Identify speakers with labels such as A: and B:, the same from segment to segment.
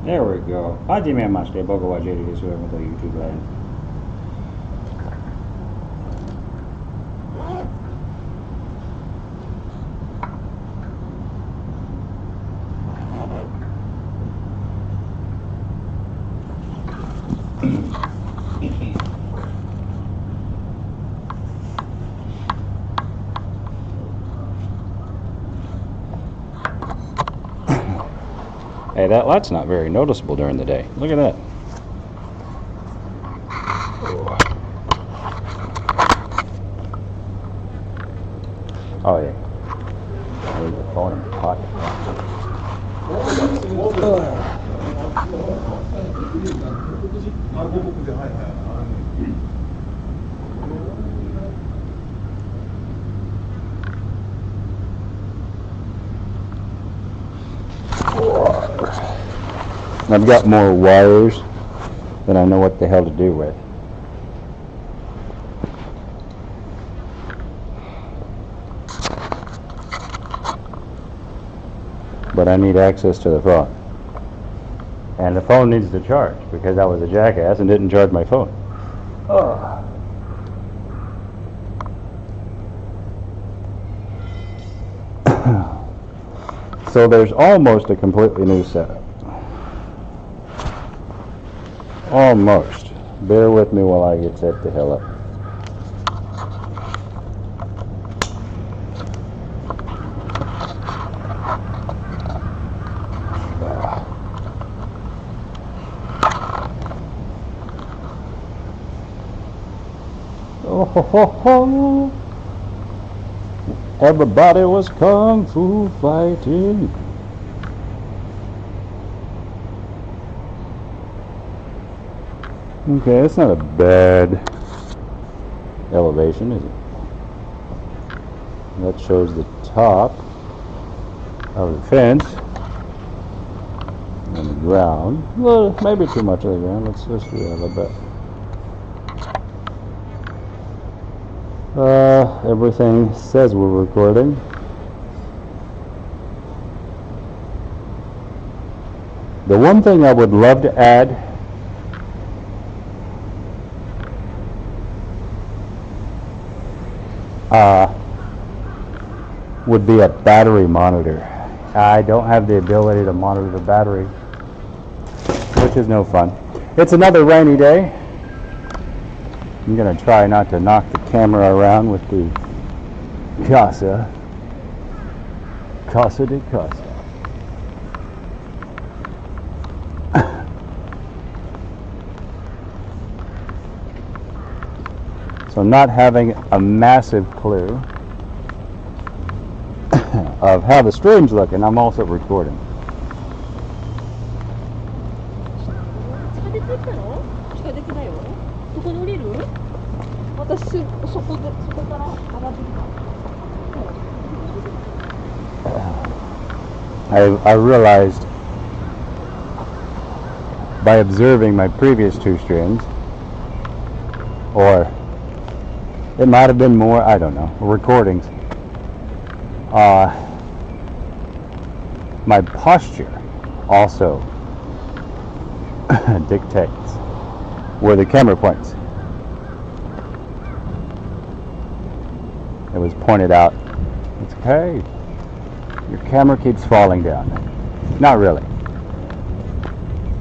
A: There we go. はじめまして、僕はジェリーです。Welcome to YouTube Live. Hey, that light's not very noticeable during the day. Look at that. Oh, yeah. There's the phone in my pocket. I've got more wires than I know what the hell to do with. But I need access to the phone. And the phone needs to charge because I was a jackass and didn't charge my phone. Oh. So there's almost a completely new setup. Almost. Bear with me while I get set the hell up. Oh, ho, ho, ho. Everybody was kung fu fighting. Okay, it's not a bad elevation, is it? That shows the top of the fence and the ground. Well, maybe too much of the ground. Let's do that a little bit. Everything says we're recording. The one thing I would love to add would be a battery monitor. I don't have the ability to monitor the battery, which is no fun. It's another rainy day. I'm going to try not to knock the camera around with the Casa de Casa. So not having a massive clue of how the stream's looking, I'm also recording. I realized by observing my previous two streams, or it might have been more, I don't know, recordings, my posture also dictates where the camera points. It was pointed out, it's okay, your camera keeps falling down. Not really.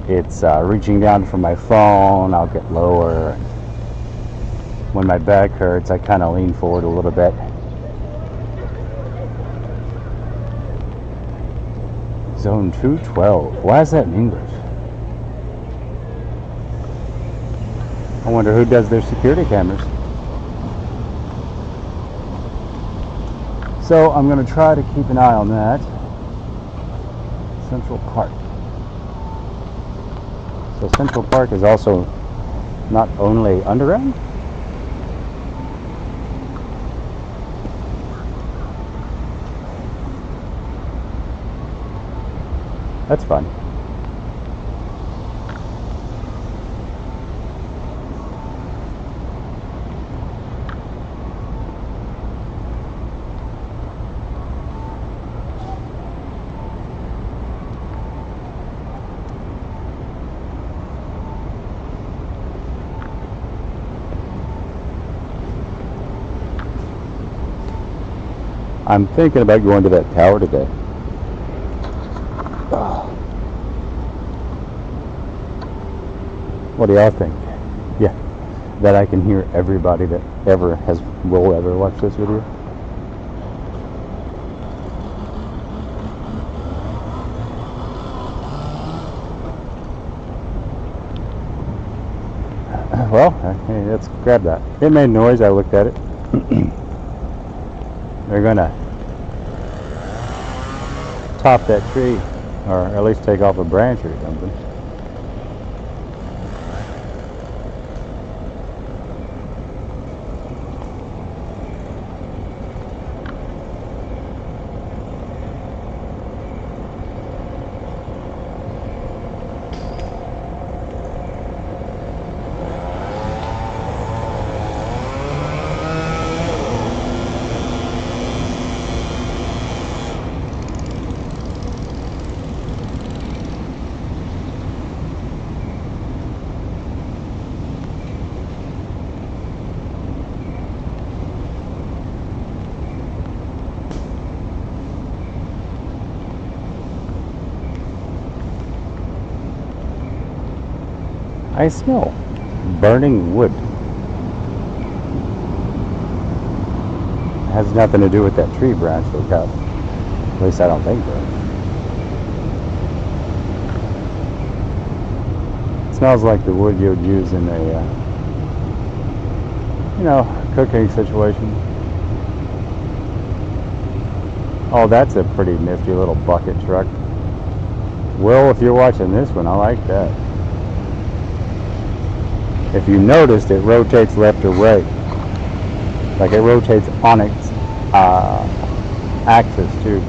A: It's reaching down from my phone, I'll get lower. When my back hurts, I kind of lean forward a little bit. Zone 212. Why is that in English? I wonder who does their security cameras. So I'm going to try to keep an eye on that. Central Park. So Central Park is also not only underground. That's fun. I'm thinking about going to that tower today. What do y'all think? Yeah, that I can hear everybody that will ever watch this video. Well, hey, let's grab that. It made noise. I looked at it. They're gonna top that tree, or at least take off a branch or something. I smell burning wood. It has nothing to do with that tree branch they cut. At least I don't think so. It smells like the wood you would use in a, cooking situation. Oh, that's a pretty nifty little bucket truck. Will, if you're watching this one, I like that. If you noticed, it rotates left or right. Like it rotates on its axis too.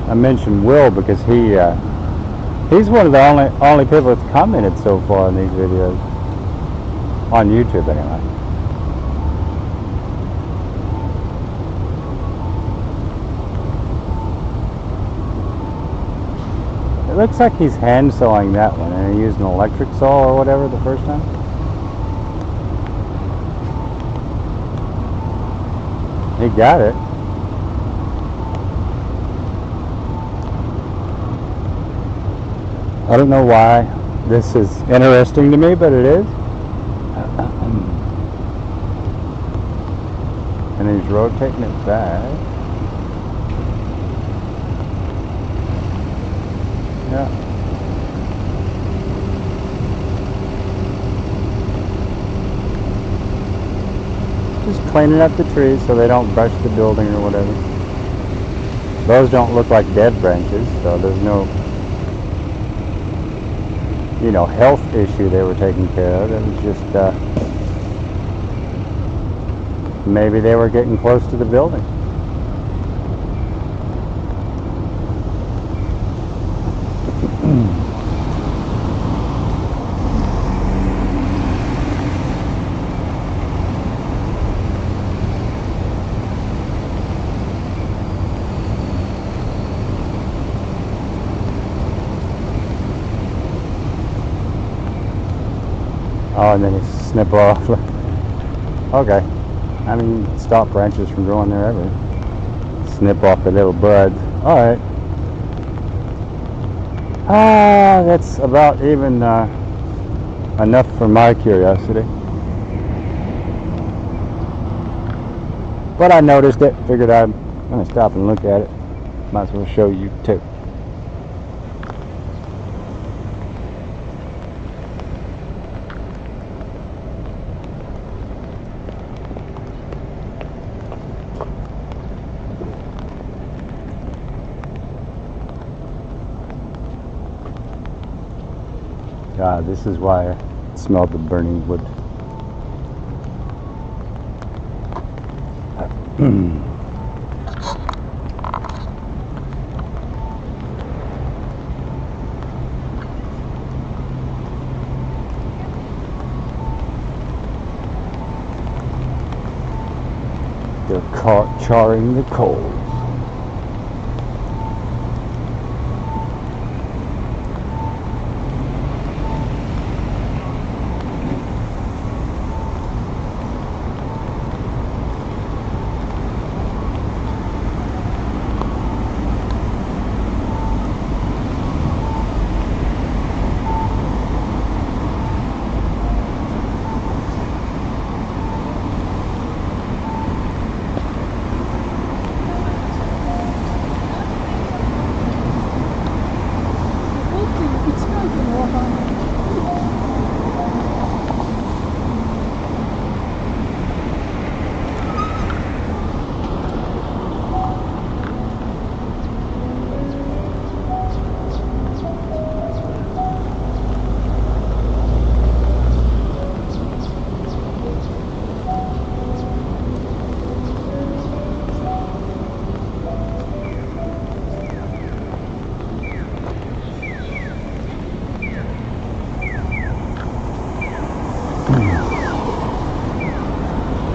A: I mentioned Will because he's one of the only people that's commented so far in these videos. On YouTube, anyway. It looks like he's hand sawing that one, and he used an electric saw or whatever the first time. He got it. I don't know why this is interesting to me, but it is. And he's rotating it back. Yeah. Just cleaning up the trees so they don't brush the building or whatever. Those don't look like dead branches, so there's no, health issue they were taking care of. It was just, maybe they were getting close to the building. Oh, and then you snip off. Okay. I mean, stop branches from growing there ever. Snip off the little buds. Alright. That's about even enough for my curiosity. But I noticed it. Figured I'm going to stop and look at it. Might as well show you too. This is why I smelled the burning wood. They're charring the coals.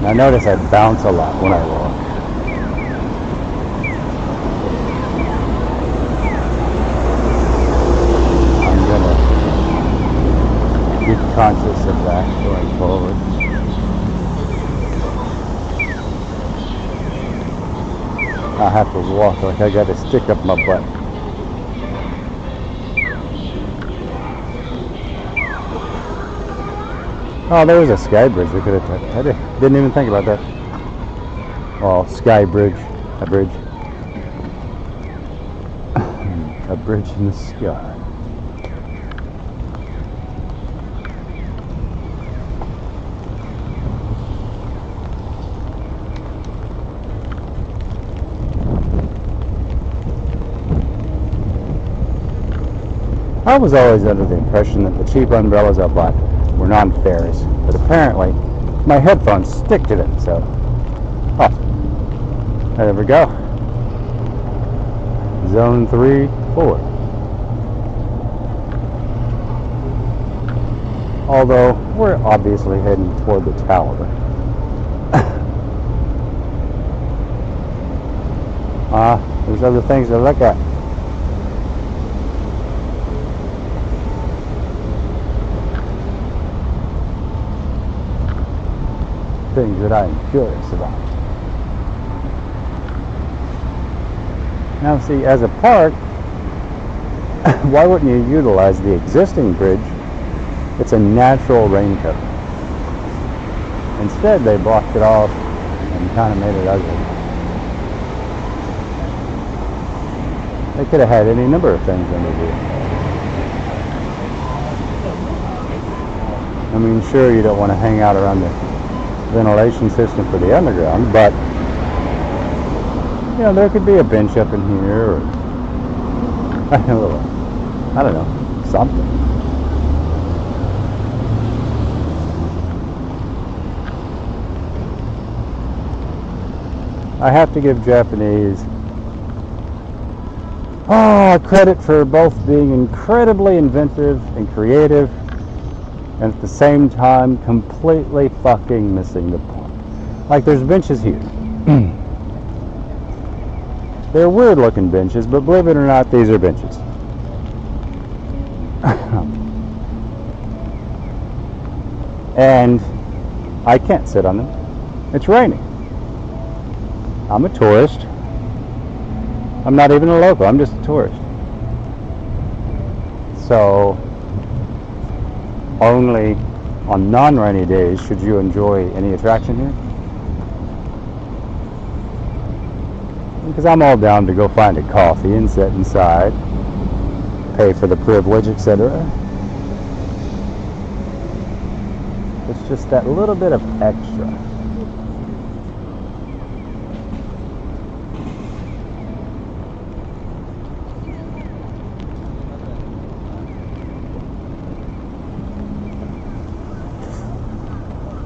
A: I notice I bounce a lot when I walk. I'm gonna be conscious of that going forward. I have to walk like I gotta stick up my butt. Oh, there was a sky bridge we could have taken. I didn't even think about that. Oh, sky bridge. A bridge. A bridge in the sky. I was always under the impression that the cheap umbrellas I bought were non-fares, but apparently my headphones stick to them, so there we go. Zone 3, 4. Although we're obviously heading toward the tower. There's other things to look at. Things that I'm curious about. Now see, as a park, why wouldn't you utilize the existing bridge? It's a natural rain cover. Instead, they blocked it off and kind of made it ugly. They could have had any number of things under here. I mean, sure, you don't want to hang out around the ventilation system for the underground, but you know, there could be a bench up in here, or I don't know, something. I have to give Japanese credit for both being incredibly inventive and creative, and at the same time completely fucking missing the point. Like, there's benches here. They're weird looking benches, but believe it or not, these are benches. And I can't sit on them. It's raining. I'm a tourist. I'm not even a local, I'm just a tourist. So only on non-rainy days should you enjoy any attraction here. Because I'm all down to go find a coffee and sit inside, pay for the privilege, etc. It's just that little bit of extra.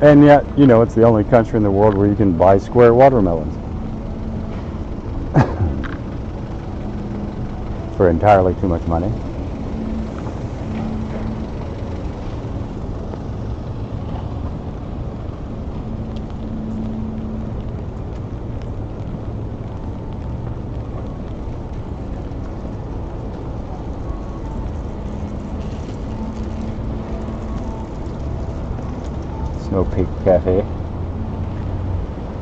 A: And yet, you know, it's the only country in the world where you can buy square watermelons. For entirely too much money. Snow Peak Cafe.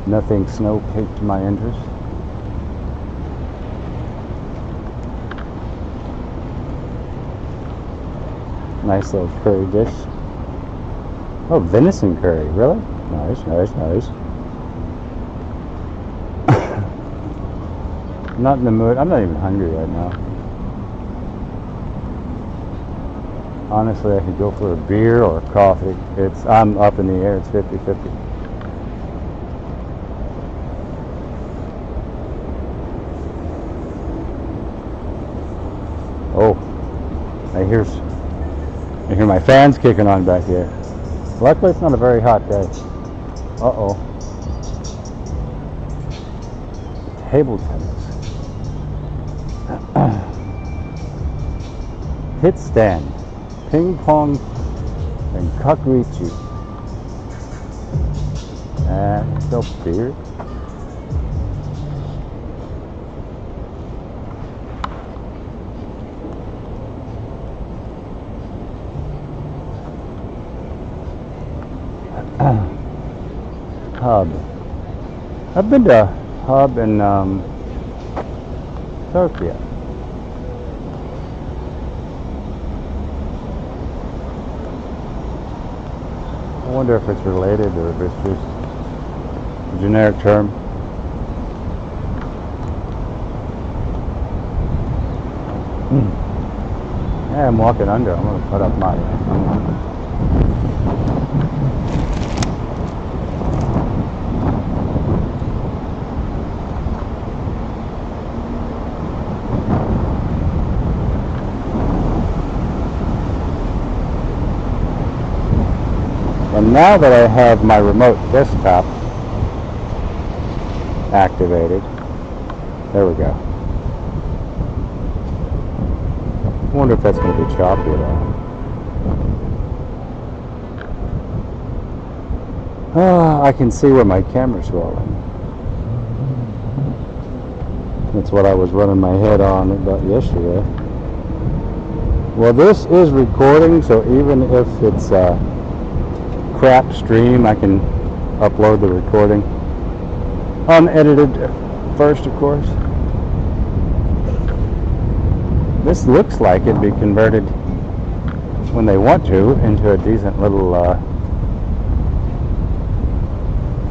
A: Nothing snow peaked my interest. Nice little curry dish. Oh, venison curry, really? Nice, nice, nice. I'm not in the mood. I'm not even hungry right now. Honestly, I could go for a beer or coffee. I'm up in the air. It's 50-50. Oh, I hear my fans kicking on back here. Luckily, it's not a very hot day. Uh-oh. Table tennis. Hit stand. Ping pong and kakurichi. So beer. Hub. I've been to Hub in Tokyo. I wonder if it's related or if it's just a generic term. Yeah, I'm walking under. I'm going to put up my... And now that I have my remote desktop activated, there we go. I wonder if that's going to be choppy at all. I can see where my camera's rolling. That's what I was running my head on about yesterday. Well, this is recording, so even if it's crap stream, I can upload the recording unedited first, of course. This looks like it'd be converted, when they want to, into a decent little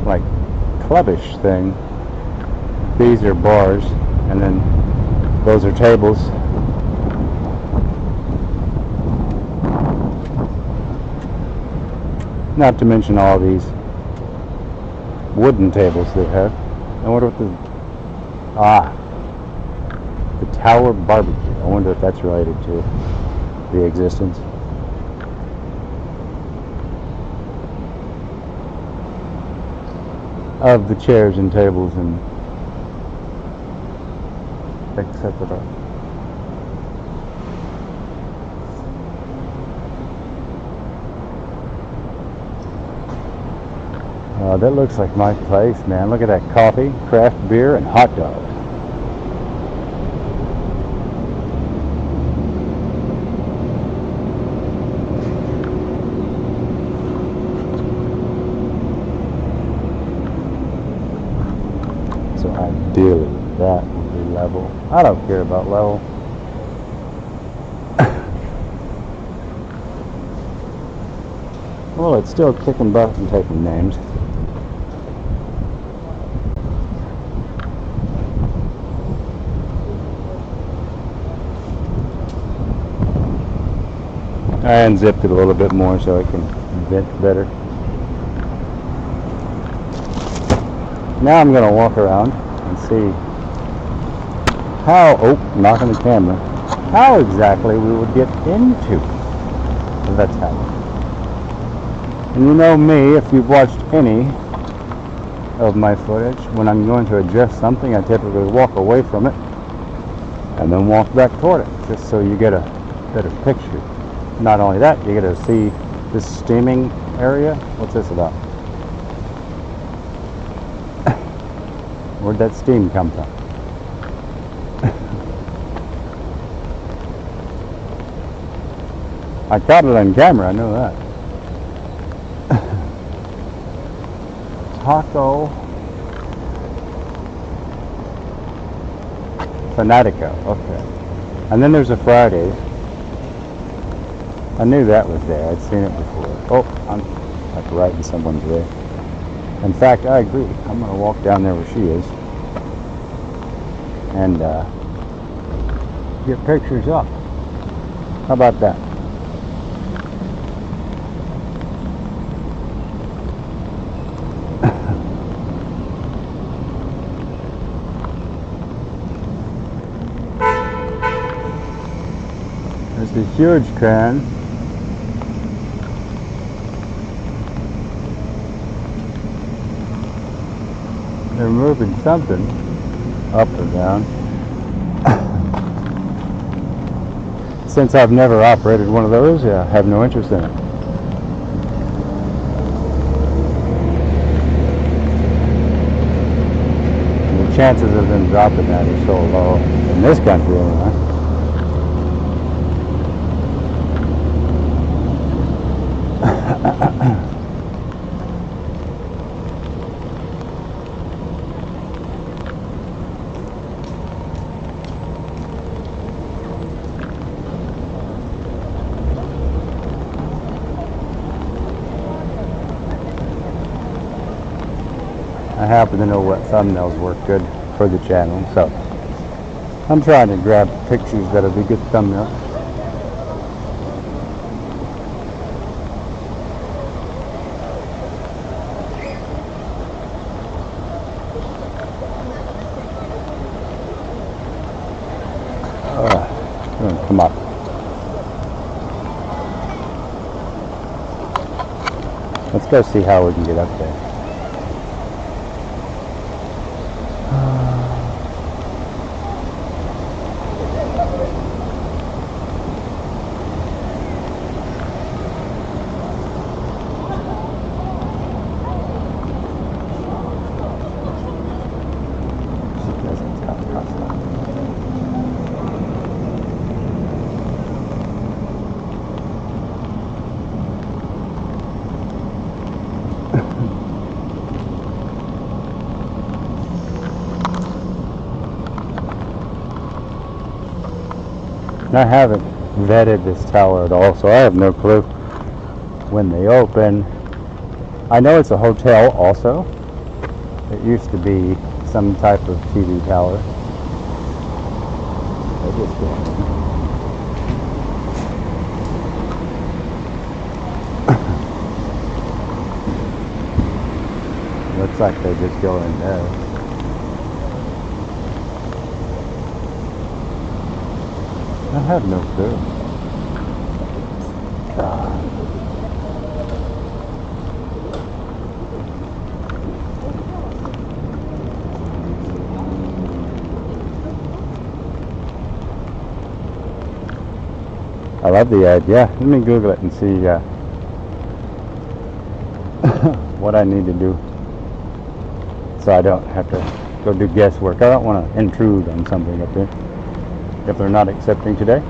A: like clubbish thing. These are bars, and then those are tables. Not to mention all these wooden tables they have. I wonder what the Tower Barbecue. I wonder if that's related to the existence. Of the chairs and tables and etc. That looks like my place, man. Look at that coffee, craft beer, and hot dogs. So ideally, that would be level. I don't care about level. Well, it's still kicking butt and taking names. I unzipped it a little bit more so I can vent better. Now I'm going to walk around and see how, knocking the camera, how exactly we would get into that tower. And you know me, if you've watched any of my footage, when I'm going to adjust something, I typically walk away from it and then walk back toward it, just so you get a better picture. Not only that, you get to see this steaming area. What's this about? Where'd that steam come from? I caught it on camera, I know that. Taco Fanatico, okay. And then there's a Fridays. I knew that was there. I'd seen it before. Oh, I'm like right in someone's way. In fact, I agree. I'm going to walk down there where she is and get pictures up. How about that? There's the huge crane. They're moving something up or down. Since I've never operated one of those, I have no interest in it. chances of them dropping that are so low in this country anyway. I happen to know what thumbnails work good for the channel, so I'm trying to grab pictures that'll be good thumbnails. Come up. Let's go see how we can get up there. I haven't vetted this tower at all, so I have no clue when they open. I know it's a hotel also. It used to be some type of TV tower. Looks like they just go in there. I have no clue. I love the idea. Let me Google it and see what I need to do, so I don't have to go do guesswork. I don't want to intrude on something up there if they're not accepting today.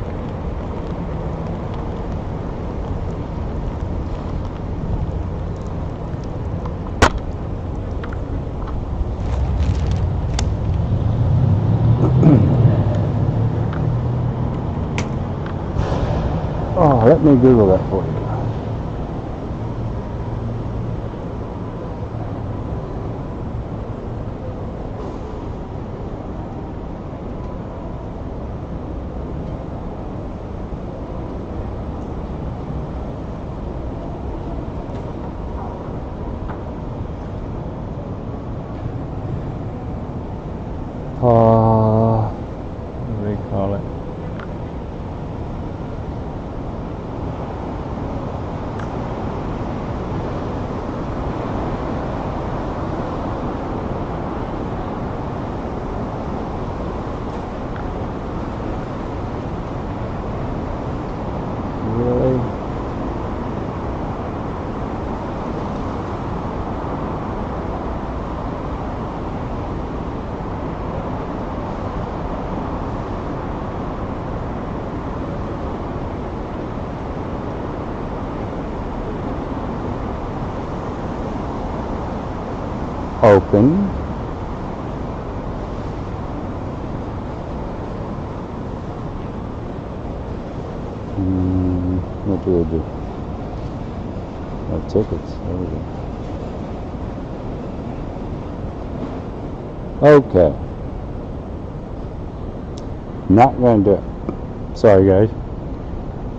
A: Oh, let me Google that for you. What do they call it? Really? Open. What do they do? Oh, tickets. There we go. Okay. Not going to do it. Sorry, guys.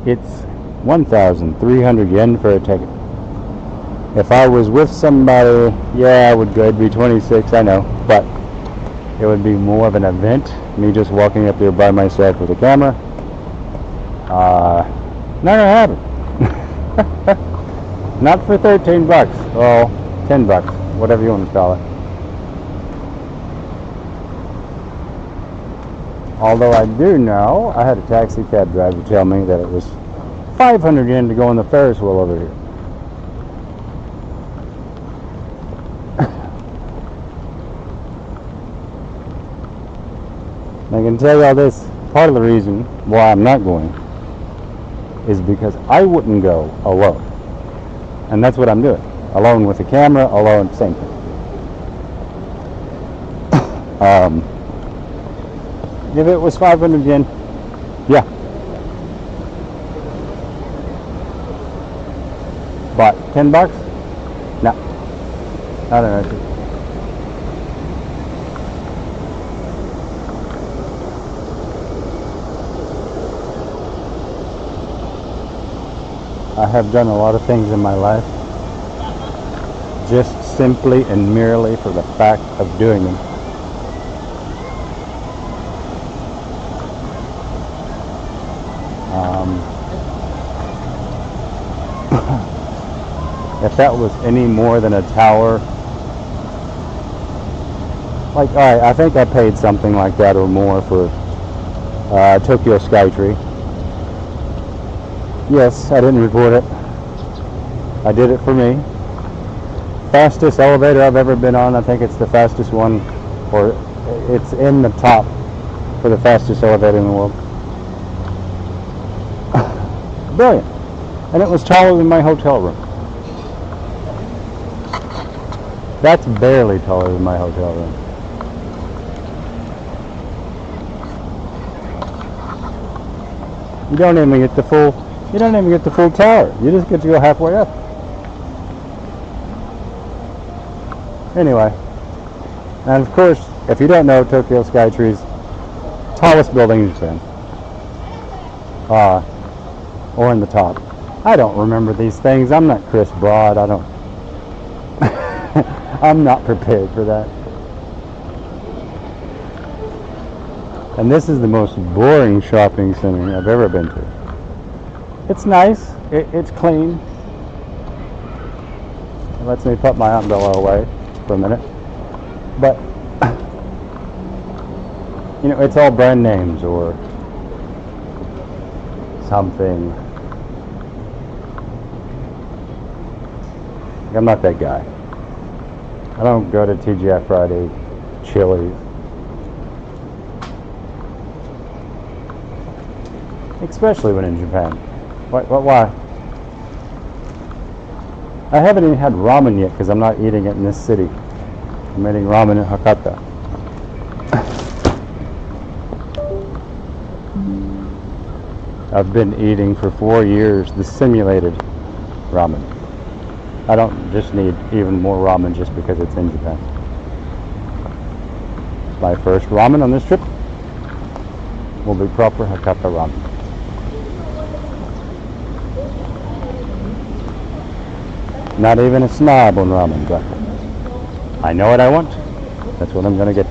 A: It's 1,300 yen for a ticket. If I was with somebody, yeah, I would go. It'd be 26, I know, but it would be more of an event. Me just walking up there by myself with a camera. Not gonna happen. Not for 13 bucks. Well, 10 bucks, whatever you want to call it. Although I do know, I had a taxi cab driver tell me that it was 500 yen to go on the Ferris wheel over here. I can tell you all this. Part of the reason why I'm not going is because I wouldn't go alone. And that's what I'm doing. Alone with the camera, alone, same thing. If it was 500 yen, yeah. But 10 bucks? No. I don't know. I have done a lot of things in my life just simply and merely for the fact of doing them. If that was any more than a tower, like, alright, I think I paid something like that or more for Tokyo Skytree. Yes, I didn't record it. I did it for me. Fastest elevator I've ever been on. I think it's the fastest one, or it's in the top for the fastest elevator in the world. Brilliant. And it was taller than my hotel room. That's barely taller than my hotel room. You don't even get the full tower. You just get to go halfway up. Anyway, and of course, if you don't know, Tokyo Skytree's tallest building in Japan, or in the top. I don't remember these things. I'm not Chris Broad. I don't. I'm not prepared for that. And this is the most boring shopping center I've ever been to. It's nice. It's clean. It lets me put my umbrella away for a minute. But, you know, it's all brand names or something. I'm not that guy. I don't go to TGI Friday, Chili's. Especially when in Japan. Why? I haven't even had ramen yet because I'm not eating it in this city. I'm eating ramen in Hakata. I've been eating for 4 years the simulated ramen. I don't just need even more ramen just because it's in Japan. My first ramen on this trip will be proper Hakata ramen. Not even a snob on ramen, but I know what I want. That's what I'm going to get.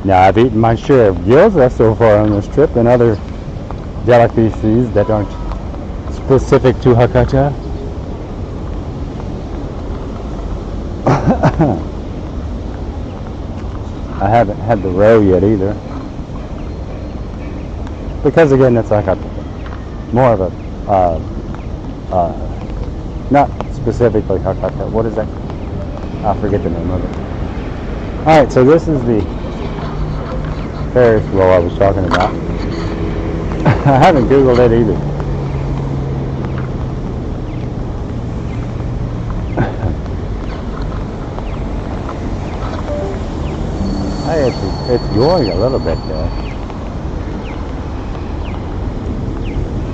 A: Now, I've eaten my share of gyoza so far on this trip and other delicacies that aren't specific to Hakata. I haven't had the roe yet either. Because again, it's Hakata. More of a not specifically Hakata. What is that? I forget the name of it. Alright, so this is the Ferris wheel I was talking about. I haven't Googled it either. Hey, it's going a little bit there.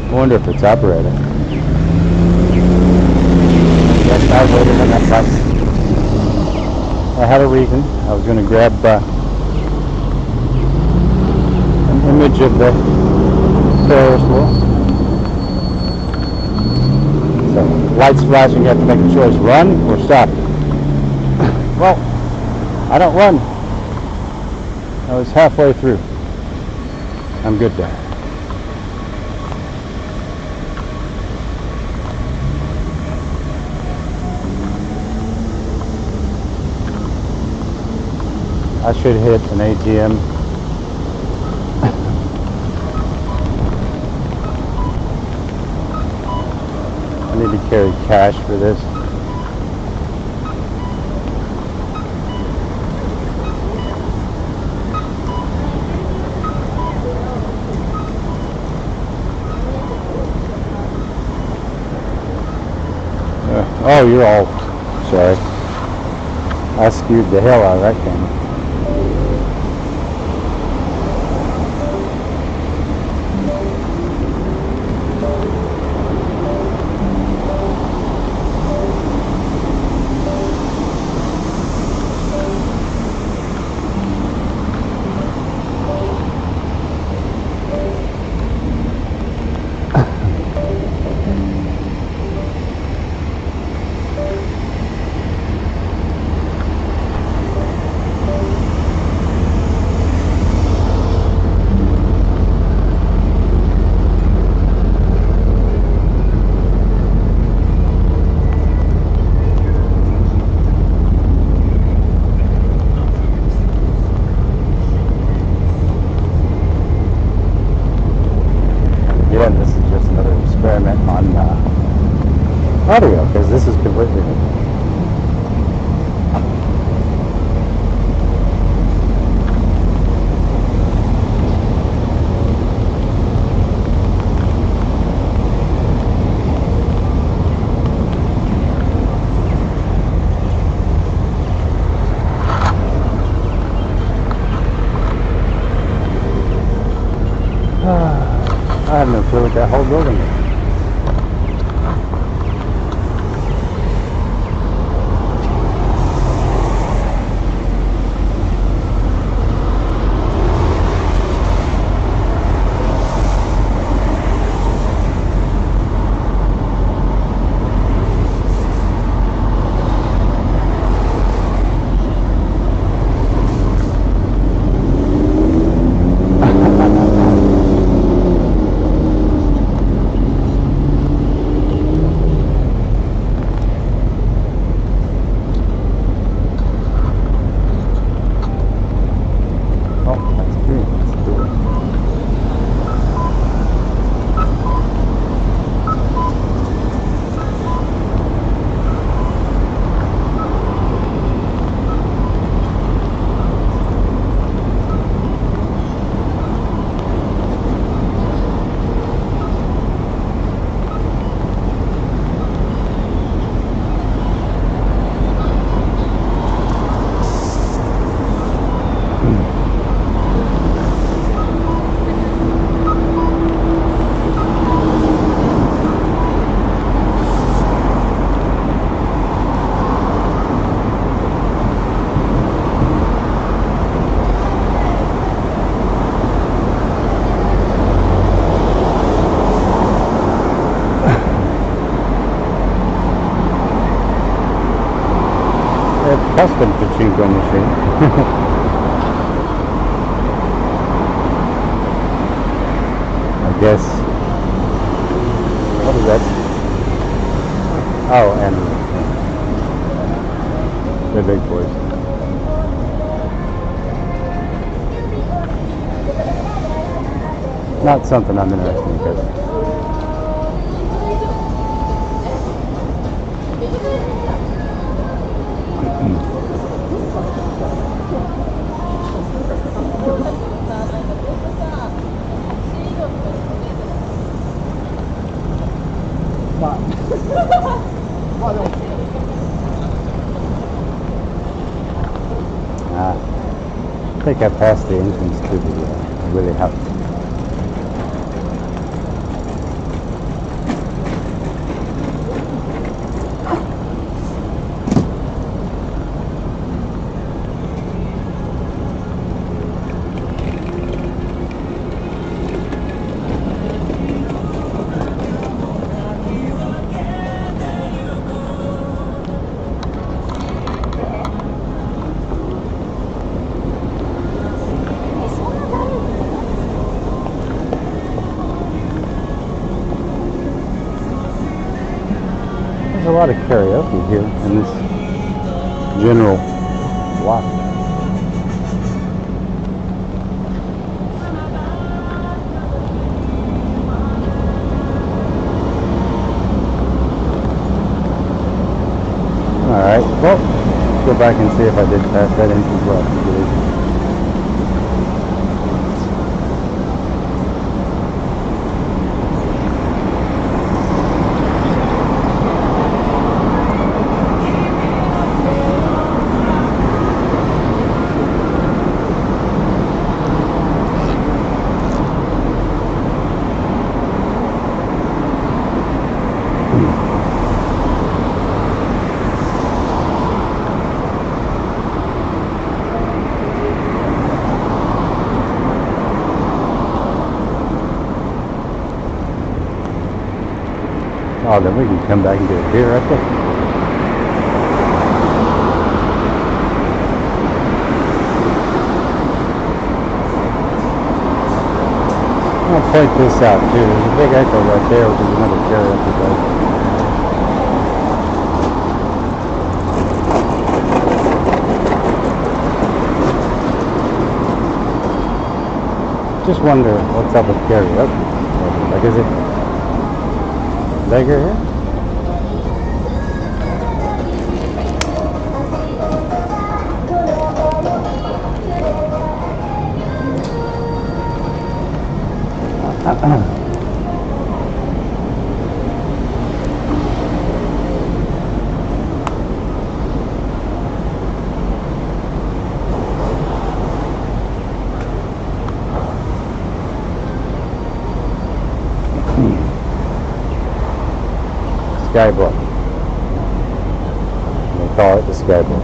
A: I wonder if it's operating. Yes, I waited on that bus. I had a reason. I was going to grab an image of the Ferris wheel. So, lights flashing, you have to make a choice, run or stop. Well, I don't run. I was halfway through. I'm good there. I should hit an ATM. I need to carry cash for this. Oh, you're all sorry. I skewed the hell out of that camera. Again, this is just another experiment on audio, because this is completely new. I have no clue what that whole building is. Custom pachinko machine. I guess. What is that? Oh, and the big boys. Not something I'm interested in because I think I passed the entrance to the Willie house. There's a lot of karaoke here in this general block. Alright, well, let's go back and see if I did pass that entrance well. Oh, then we can come back and get a beer right there. I'll point this out too. There's a big echo right there, which is another karaoke place. Just wonder what's up with karaoke. Like, is it bigger here? Skyboat. They call it the Skyboat.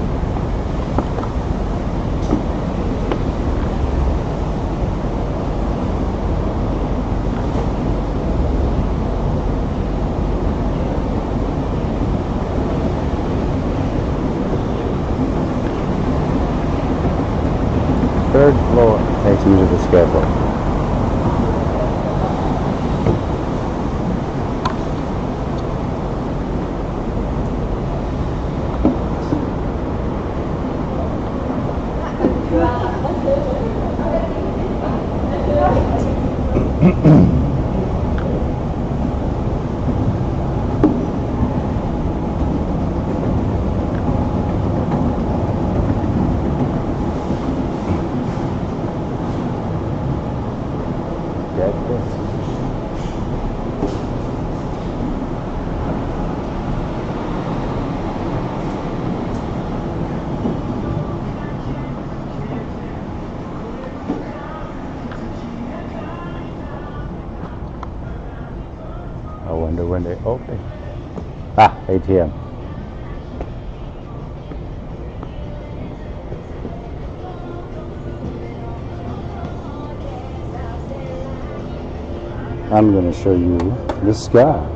A: Third floor takes me to the Skyboat. I wonder when they open. Ah, ATM. I'm going to show you the sky.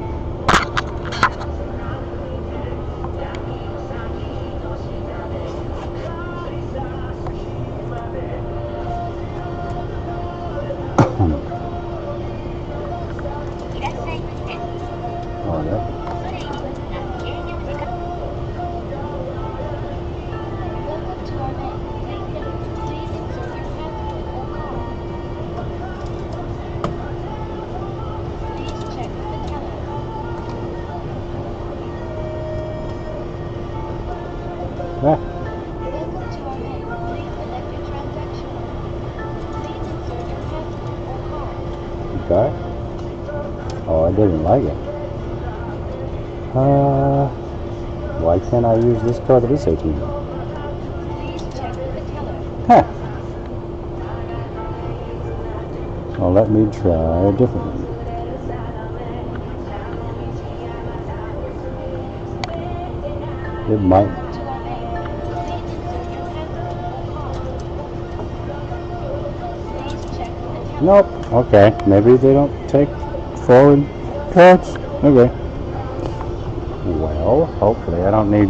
A: Okay. Oh, I didn't like it. Why can't I use this card of this ATM? Huh. Well, let me try a different one. It might. Nope. Okay. Maybe they don't take foreign cards. Okay. Well, hopefully I don't need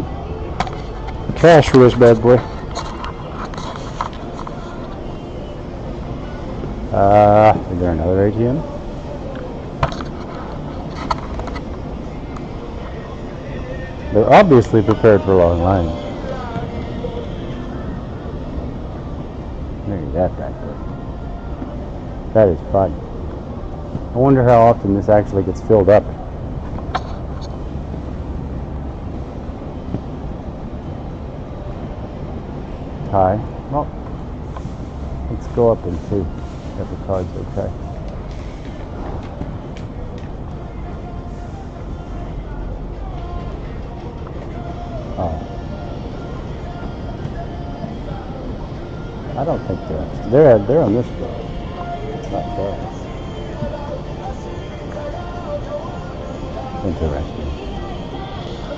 A: cash for this bad boy. Is there another ATM? They're obviously prepared for long lines. Look at that back there. That is fun. I wonder how often this actually gets filled up. Hi. Well, let's go up and see if the card's okay. Oh. I don't think they're on this floor. It's not there. Interesting.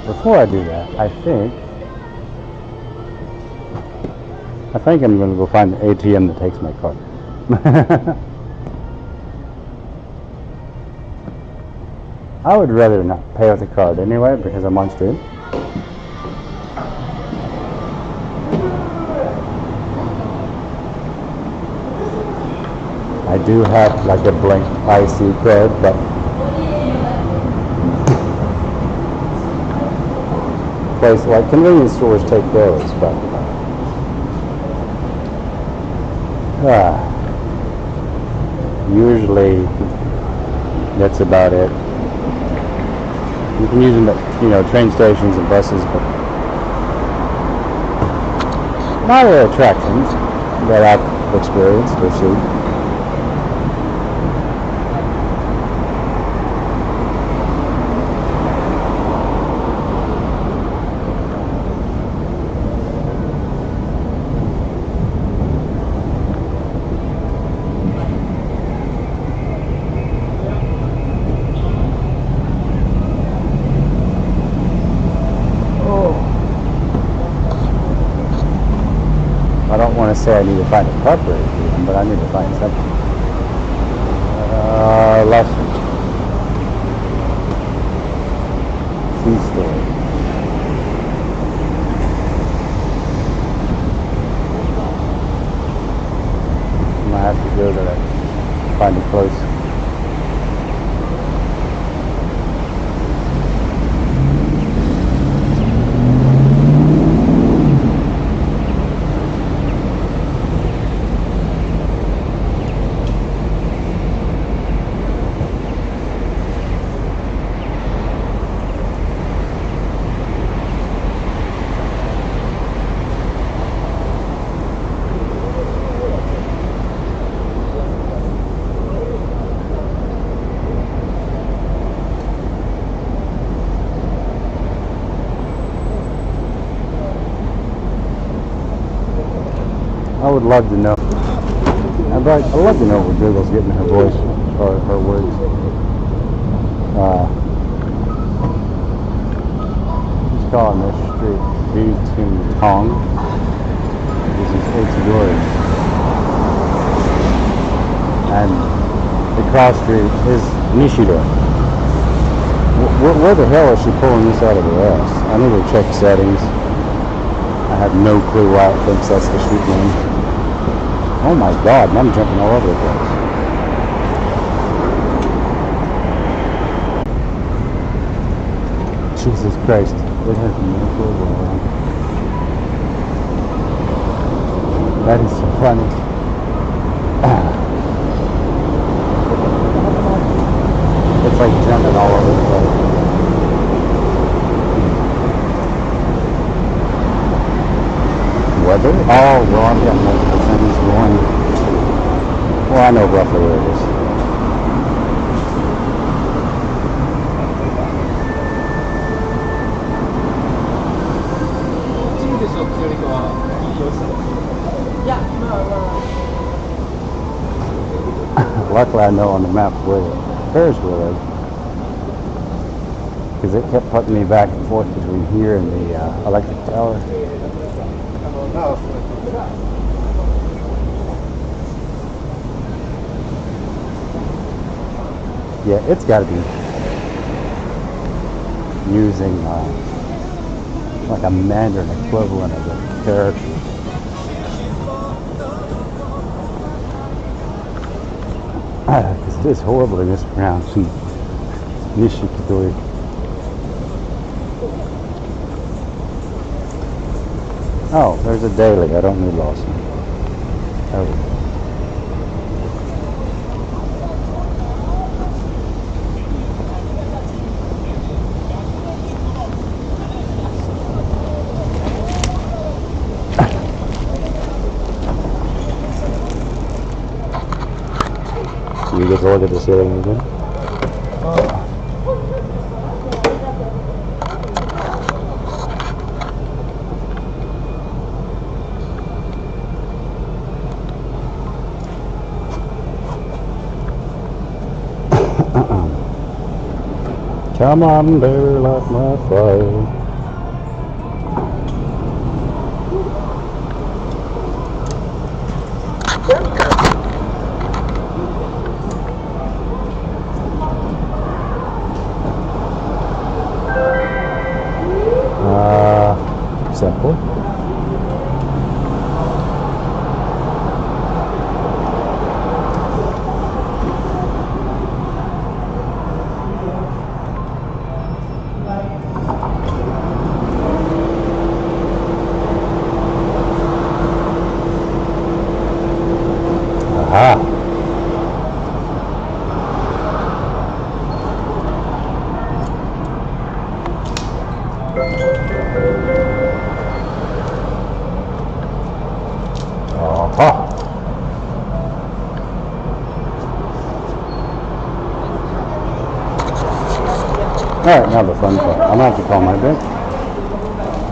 A: Before I do that, I think I'm going to go find the ATM that takes my card. I would rather not pay with a card anyway because I'm on stream. I do have like a blank IC card, but place like convenience stores take those, but usually that's about it. You can use them at, you know, train stations and buses, but not at attractions that I've experienced or seen. I don't want to say I need to find a carburetor for them, but I need to find something. Left C-store. I might have to go there to find it close. I would love to know. I'd love to know where Google's getting her voice or her words. He's calling this street V2 Tong. This is Aichi. And the cross street is Nishida. Where the hell is she pulling this out of her ass? I need to check settings. I have no clue why it thinks that's the street name. Oh my god, and I'm jumping all over the place. Jesus Christ, it has no clue where I am. That is so funny. It's like jumping all over the place. Weather? Oh, well, I've got multiple things going. Well, I know roughly where it is. Luckily, I know on the map where the Ferris wheel is. Because it kept putting me back and forth between here and the electric tower. Yeah, it's got to be using like a Mandarin equivalent of the character. Because it is horribly mispronounced. Nishikidori. Oh, there's a daily. I don't need Lawson. Oh. You get to look at the ceiling again? Come on, baby, light my fire. Alright, now the fun part. I'm going to have to call my bank.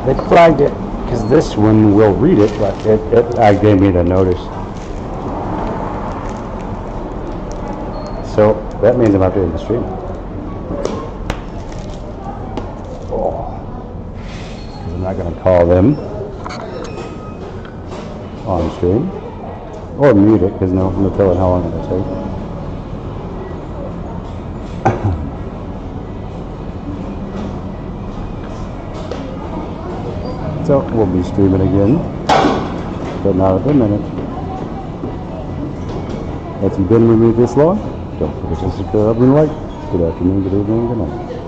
A: They flagged it because this one will read it, but it gave me the notice. So that means I'm about to end the stream. Because I'm not going to call them on stream. Or mute it, because no telling how long it'll take. So we'll be streaming again, but not at the minute. If you've been with me this long, don't forget to subscribe and like. Good afternoon, good evening, good night.